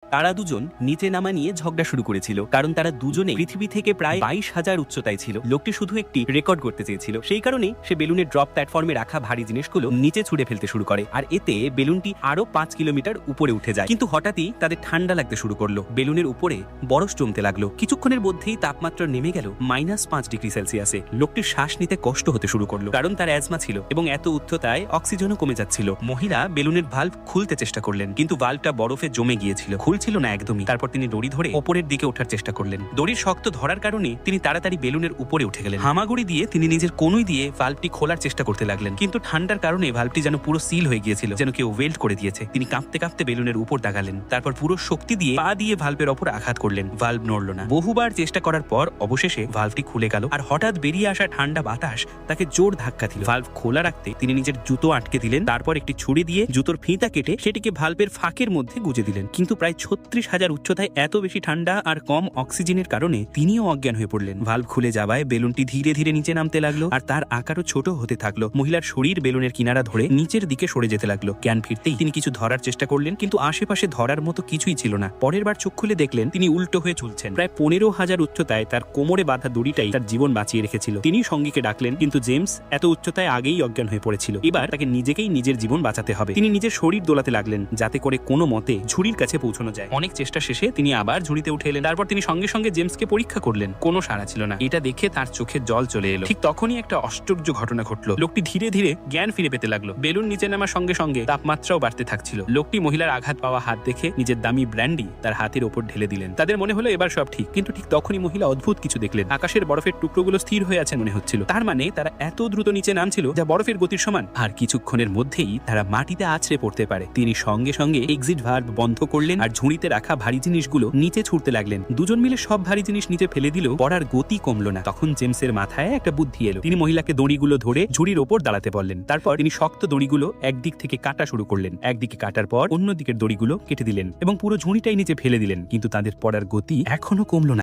তারা দুজন নিচে নামা নিয়ে ঝগড়া শুরু করেছিল, কারণ তারা দুজনে পৃথিবী থেকে প্রায় 22,000 উচ্চতায় ছিল। লোকটি শুধু একটি রেকর্ড করতে চেয়েছিল, সেই কারণেই সে বেলুনের ড্রপ প্ল্যাটফর্মে রাখা ভারী জিনিসগুলো নিচে ছুঁড়ে ফেলতে শুরু করে, আর এতে বেলুনটি আরো 5 কিলোমিটার উপরে উঠে যায়। কিন্তু হঠাৎই তাদের ঠান্ডা লাগতে শুরু করলো, বেলুনের উপরে বরফ জমতে লাগলো। কিছুক্ষণের মধ্যেই তাপমাত্রা নেমে গেল -5 ডিগ্রি সেলসিয়াসে। লোকটির শ্বাস নিতে কষ্ট হতে শুরু করলো, কারণ তার অ্যাজমা ছিল এবং এত উচ্চতায় অক্সিজেনও কমে যাচ্ছিল। মহিলা বেলুনের ভালভ খুলতে চেষ্টা করলেন, কিন্তু ভালভটা বরফে জমে গিয়েছিল, খুলছিল না একদমই। তারপর তিনি দড়ি ধরে ওপরের দিকে ওঠার চেষ্টা করলেন। দড়ির শক্ত ধরার কারণে তিনি তাড়াতাড়ি বেলুনের উপরে উঠে গেলেন। হামাগুড়ি দিয়ে তিনি নিজের কনুই দিয়ে ভালভটি খোলার চেষ্টা করতে লাগলেন, কিন্তু ঠান্ডার কারণে ভালভটি যেন পুরো সিল হয়ে গিয়েছিল, যেন কেউ ওয়েল্ড করে দিয়েছে। তিনি কাঁপতে কাঁপতে বেলুনের উপর দাগালেন, তারপর পুরো শক্তি দিয়ে পা দিয়ে ভালভের ওপর আঘাত করলেন। ভালভ নড়ল না। বহুবার চেষ্টা করার পর অবশেষে ভালভটি খুলে গেল, আর হঠাৎ বেরিয়ে আসা ঠান্ডা বাতাস তাকে জোর ধাক্কা দিল। ভালভ খোলা রাখতে তিনি নিজের জুতো আটকে দিলেন, তারপর একটি ছুরি দিয়ে জুতোর ফিতা কেটে সেটিকে ভালভের ফাঁকের মধ্যে গুজে দিলেন। কিন্তু প্রায় 36,000 উচ্চতায় এত বেশি ঠান্ডা আর কম অক্সিজেনের কারণে তিনিও অজ্ঞান হয়ে পড়লেন। ভালভ খুলে যাওয়ায় বেলুনটি ধীরে ধীরে নিচে নামতে লাগলো, আর তার আকারও ছোট হতে থাকলো। মহিলার শরীর বেলুনের কিনারা ধরে নিচের দিকে সরে যেতে লাগলো। জ্ঞান ফিরতেই তিনি কিছু ধরার চেষ্টা করলেন, কিন্তু আশেপাশে ধরার মতো কিছুই ছিল না। পরের বার চোখ খুলে দেখলেন তিনি উল্টো হয়ে ঝুলছেন। প্রায় 15,000 উচ্চতায় তার কোমরে বাঁধা দড়িটাই তার জীবন বাঁচিয়ে রেখেছিল। তিনি সঙ্গীকে ডাকলেন, কিন্তু জেমস এত উচ্চতায় আগেই অজ্ঞান হয়ে পড়েছিল। এবার তাকে নিজেকেই নিজের জীবন বাঁচাতে হবে। তিনি নিজের শরীর দোলাতে লাগলেন, যাতে করে কোনো মতে ঝুড়ির কাছে পৌঁছানো যায়। অনেক চেষ্টা শেষে তিনি আবার ঝুড়িতে উঠে এলেন। তারপর তিনি সঙ্গে সঙ্গে জেমসকে পরীক্ষা করলেন, কোনো সাড়া ছিল না। এটা দেখে তার চোখে জল চলে এলো। ঠিক তখনই একটা আশ্চর্য ঘটনা ঘটলো। লোকটি ধীরে ধীরে জ্ঞান ফিরে পেতে লাগলো। বেলুন নিচে নামার সঙ্গে সঙ্গে তাপমাত্রাও বাড়তে থাকছিল। লোকটি মহিলার আঘাত পাওয়া হাত দেখে নিজের দামি ব্র্যান্ডি তার হাতের ওপর ঢেলে দিলেন। তাদের মনে হলো এবার সব ঠিক, কিন্তু ঠিক তখনই মহিলা অদ্ভুত কিছু দেখলেন। আকাশের বরফের টুকরোগুলো স্থির হয়ে আছে মনে হচ্ছিল। তার মানে তারা এত দ্রুত নিচে নামছিল যা বরফের গতির সমান, আর কিছুক্ষণের মধ্যেই তারা মাটিতে আছড়ে পড়তে পারে। তিনি সঙ্গে সঙ্গে এক্সিট ভালভ বন্ধ করলেন আর ঝুড়িতে রাখা ভারী জিনিসগুলো নিচে ছুটতে লাগলেন। দুজন মিলে সব ভারী জিনিস নিচে ফেলে দিলেও পড়ার গতি কমলো না। তখন জেমসের মাথায় একটা বুদ্ধি এলো। তিনি মহিলাকে দড়িগুলো ধরে ঝুড়ির ওপর দাঁড়াতে বললেন। তারপর তিনি শক্ত দড়িগুলো একদিক থেকে কাটা শুরু করলেন। একদিকে কাটার পর অন্য দিকের দড়িগুলো কেটে দিলেন এবং পুরো ঝুড়িটাই নিচে ফেলে দিলেন। কিন্তু তাদের পড়ার গতি এখনো কমলো না।